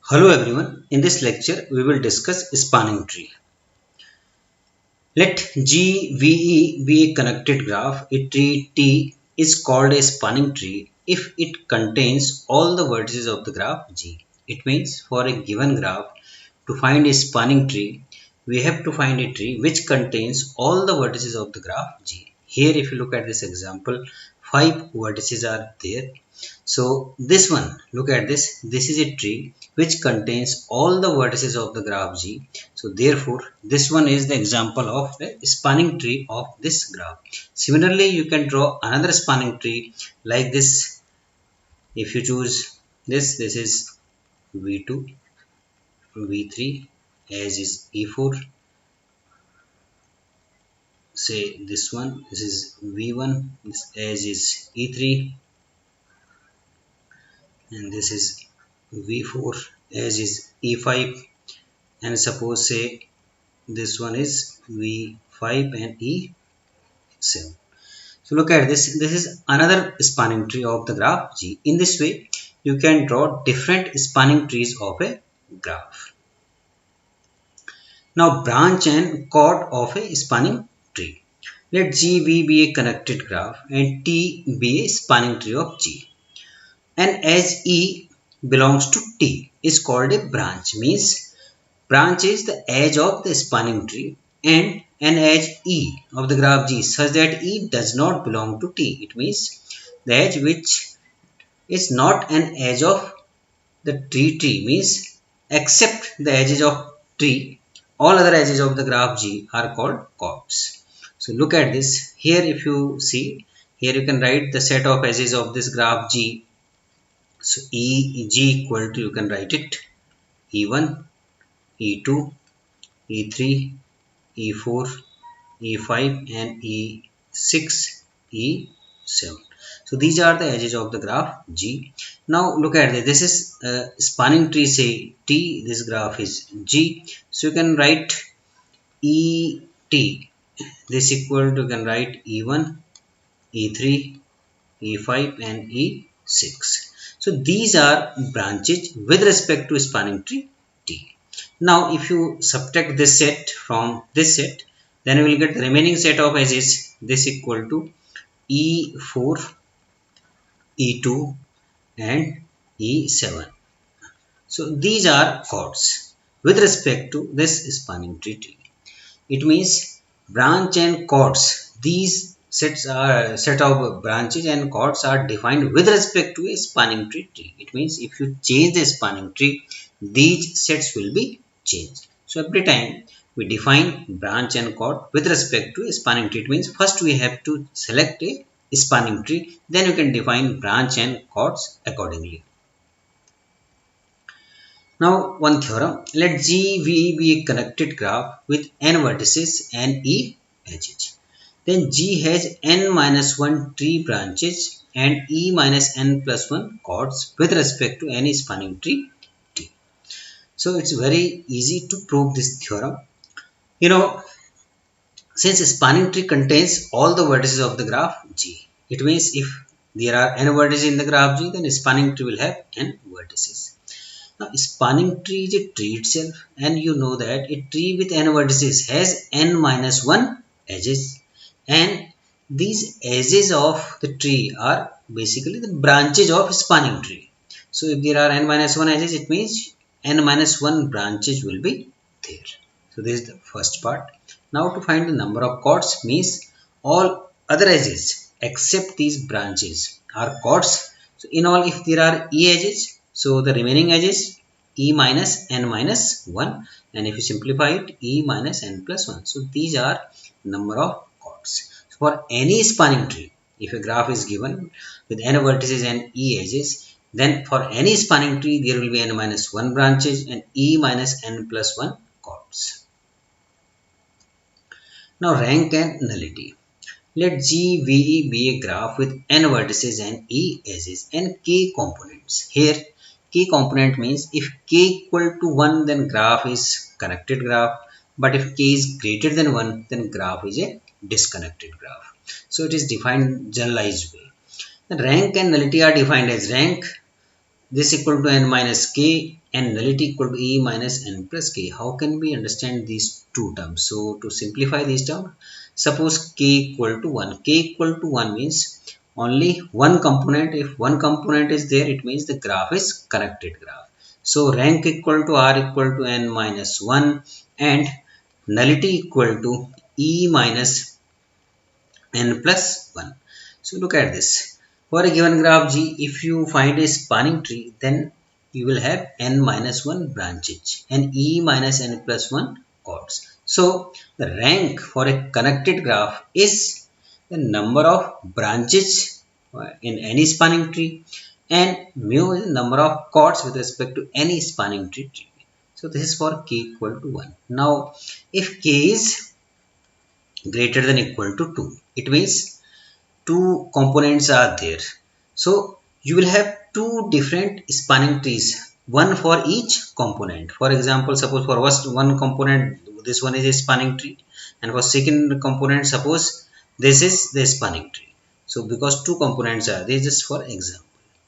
Hello everyone, in this lecture we will discuss spanning tree. Let GVE be a connected graph. A tree T is called a spanning tree if it contains all the vertices of the graph G. It means for a given graph, to find a spanning tree, we have to find a tree which contains all the vertices of the graph G. Here if you look at this example, 5 vertices are there. So this one, look at this. This is a tree which contains all the vertices of the graph G. So therefore, this one is the example of the spanning tree of this graph. Similarly, you can draw another spanning tree like this. If you choose this is V2, V3, as is E4. Say this one, this is V1, this as is E3, and this is V4 as is E5, and suppose say this one is V5 and E7. So look at this. This is another spanning tree of the graph G. In this way, you can draw different spanning trees of a graph. Now branch and chord of a spanning tree. Let GV be a connected graph and T be a spanning tree of G. And as E belongs to T is called a branch. Means branch is the edge of the spanning tree and an edge E of the graph G such that E does not belong to T. It means the edge which is not an edge of the tree means except the edges of tree, all other edges of the graph G are called chords. So look at this. Here if you see, here you can write the set of edges of this graph G. So G equal to, you can write it E1, E2, E3, E4, E5 and E6, E7. So these are the edges of the graph G. Now look at this. This is spanning tree, say T, this graph is G. So you can write ET. This equal to, you can write E1, E3, E5 and E6. So these are branches with respect to spanning tree T. Now if you subtract this set from this set, then we will get the remaining set of edges. This equal to E4, E2 and E7. So these are chords with respect to this spanning tree. It means branch and chords. These sets are set of branches and chords are defined with respect to a spanning tree. It means if you change the spanning tree, these sets will be changed. So every time we define branch and chord with respect to a spanning tree, it means first we have to select a spanning tree, then you can define branch and chords accordingly. Now one theorem, let GV be a connected graph with n vertices and E edges. Then G has n minus 1 tree branches and E minus n plus 1 chords with respect to any spanning tree T. So it's very easy to prove this theorem. You know, since a spanning tree contains all the vertices of the graph G, it means if there are n vertices in the graph G, then a spanning tree will have n vertices. Now, spanning tree is a tree itself, and you know that a tree with n vertices has n minus 1 edges, and these edges of the tree are basically the branches of spanning tree. So if there are n minus 1 edges, it means n minus 1 branches will be there. So this is the first part. Now to find the number of chords means all other edges except these branches are chords. So in all, if there are E edges, so the remaining edges E minus n minus 1, and if you simplify it, E minus n plus 1. So these are number of chords. So for any spanning tree, if a graph is given with n vertices and E edges, then for any spanning tree there will be n minus 1 branches and E minus n plus 1 chords. Now rank and nullity. Let GVE be a graph with n vertices and E edges and k components. Here k component means if k equal to 1, then graph is connected graph, but if k is greater than 1, then graph is a disconnected graph. So it is defined generalized way. The rank and nullity are defined as rank this equal to n minus k and nullity equal to e minus n plus k. How can we understand these two terms? So to simplify these terms, suppose k equal to 1. K equal to 1 means only one component. If one component is there, it means the graph is connected graph. So rank equal to r equal to n minus 1 and nullity equal to e minus n plus 1. So look at this. For a given graph G, if you find a spanning tree, then you will have n minus 1 branches and e minus n plus 1 chords. So the rank for a connected graph is the number of branches in any spanning tree, and mu is the number of chords with respect to any spanning tree. So this is for k equal to 1. Now if k is greater than equal to 2, it means two components are there. So you will have two different spanning trees, one for each component. For example, suppose for one component, this one is a spanning tree, and for second component, suppose this is the spanning tree. So because two components are there, just for example,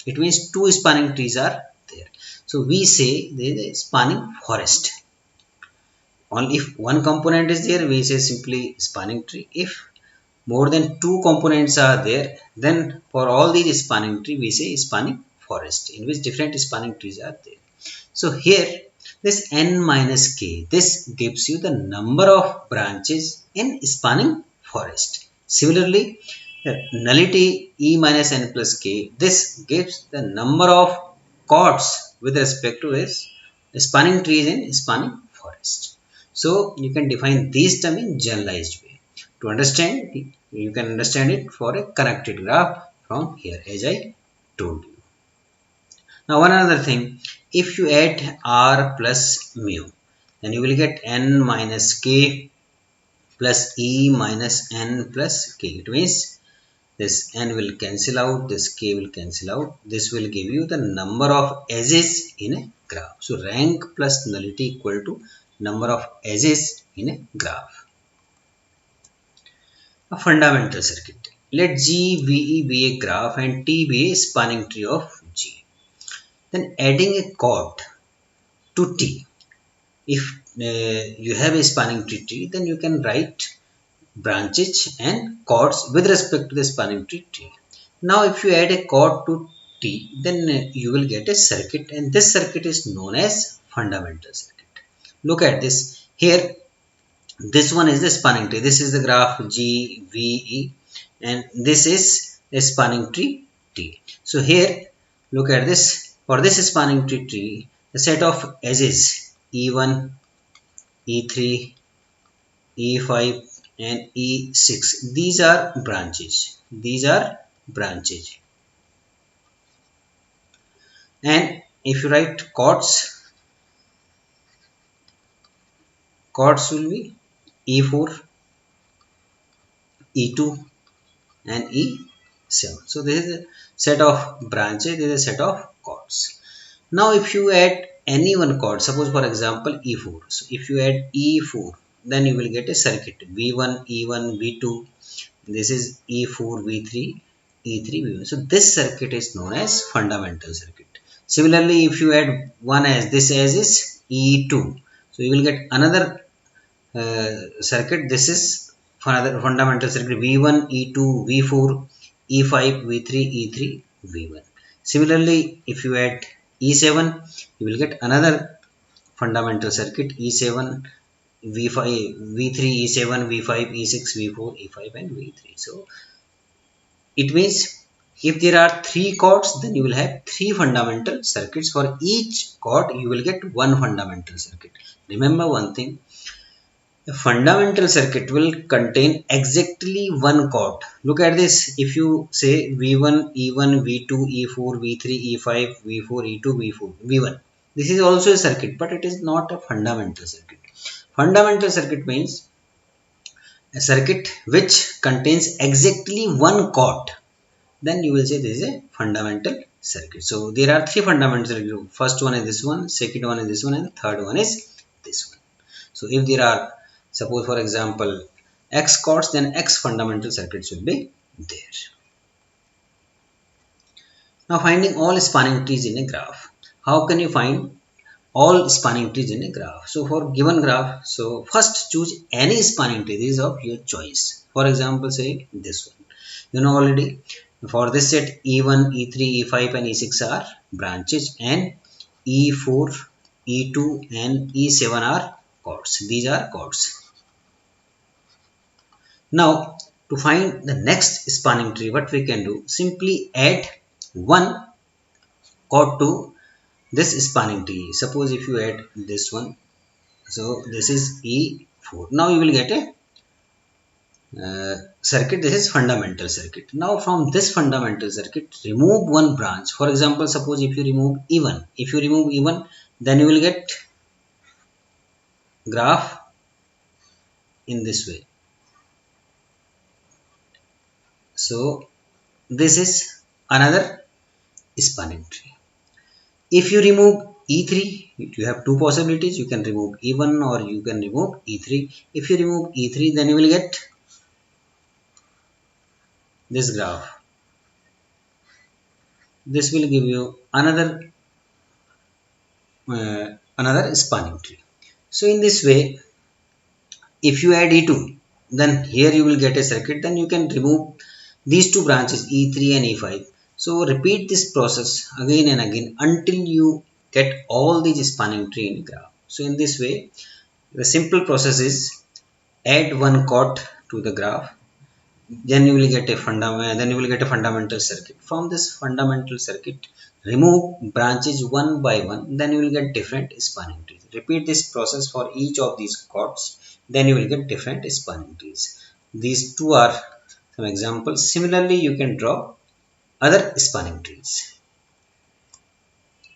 it means two spanning trees are there. So we say there is a spanning forest. Only if one component is there, we say simply spanning tree. If more than two components are there, then for all these spanning tree we say spanning forest, in which different spanning trees are there. So here this n minus k, this gives you the number of branches in spanning forest. Similarly, nullity e minus n plus k, this gives the number of chords with respect to this spanning trees in spanning forest. So you can define these terms in generalized way. To understand, you can understand it for a connected graph from here, as I told you. Now one another thing, if you add r plus mu, then you will get n minus k plus e minus n plus k. It means this n will cancel out, this k will cancel out. This will give you the number of edges in a graph. So rank plus nullity equal to number of edges in a graph. A fundamental circuit. Let GVE be a graph and T be a spanning tree of G. Then adding a chord to T. If you have a spanning tree, then you can write branches and chords with respect to the spanning tree. Now if you add a chord to T, then you will get a circuit, and this circuit is known as fundamental circuit. Look at this. Here this one is the spanning tree. This is the graph GVE, and this is a spanning tree T. So here look at this. For this spanning tree, the set of edges E1, E3, E5 and E6, these are branches. These are branches. And if you write chords will be E4, E2 and E7. So this is a set of branches, this is a set of chords. Now if you add any one chord, suppose for example E4. So if you add E4, then you will get a circuit V1, E1, V2. This is E4, V3, E3, V1. So this circuit is known as fundamental circuit. Similarly, if you add one as this as is E2, so you will get another circuit. This is another fundamental circuit V1, E2, V4, E5, V3, E3, V1. Similarly, if you add E7, you will get another fundamental circuit E7, V5, V3, E7, V5, E6, V4, E5 and V3. So it means if there are three chords, then you will have three fundamental circuits. For each chord you will get one fundamental circuit. Remember one thing, a fundamental circuit will contain exactly one chord. Look at this. If you say V1, E1, V2, E4, V3, E5, V4, E2, V4, V1. This is also a circuit, but it is not a fundamental circuit. Fundamental circuit means a circuit which contains exactly one chord. Then you will say this is a fundamental circuit. So there are three fundamental circuits. First one is this one, second one is this one, and the third one is this one. So if there are, suppose for example, X chords, then X fundamental circuits will be there. Now finding all spanning trees in a graph. How can you find all spanning trees in a graph? So for given graph, so first choose any spanning tree. This is of your choice. For example, say this one. You know already for this set E1, E3, E5 and E6 are branches and E4, E2 and E7 are chords. These are chords. Now to find the next spanning tree, what we can do? Simply add one chord to this spanning tree. Suppose if you add this one, so this is E4. Now you will get a circuit. This is fundamental circuit. Now from this fundamental circuit, remove one branch. For example, suppose if you remove E1, then you will get graph in this way. So this is another spanning tree. If you remove E3, you have two possibilities. You can remove E1 or you can remove E3. If you remove E3, then you will get this graph. This will give you another spanning tree. So in this way, if you add E2, then here you will get a circuit. Then you can remove these two branches E3 and E5. So repeat this process again and again until you get all these spanning tree in a graph. So in this way, the simple process is add one chord to the graph, then you will get a fundamental circuit. From this fundamental circuit, remove branches one by one, then you will get different spanning trees. Repeat this process for each of these chords, then you will get different spanning trees. These two are some examples. Similarly, you can draw other spanning trees.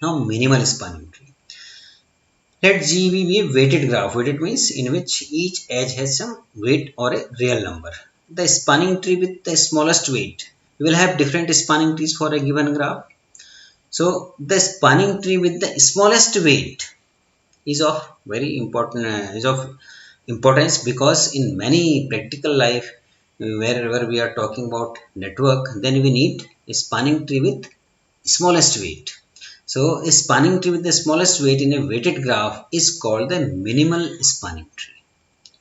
Now minimal spanning tree. Let G be a weighted graph. Weighted means in which each edge has some weight or a real number. The spanning tree with the smallest weight. We will have different spanning trees for a given graph. So the spanning tree with the smallest weight is of very important is of importance, because in many practical life, wherever we are talking about network, then we need a spanning tree with smallest weight. So a spanning tree with the smallest weight in a weighted graph is called the minimal spanning tree.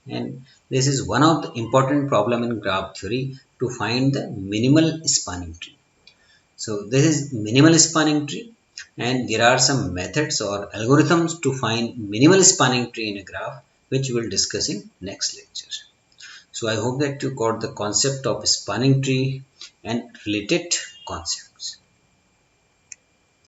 And this is one of the important problem in graph theory, to find the minimal spanning tree. So this is minimal spanning tree, and there are some methods or algorithms to find minimal spanning tree in a graph, which we will discuss in next lecture. So I hope that you got the concept of spanning tree and related concepts.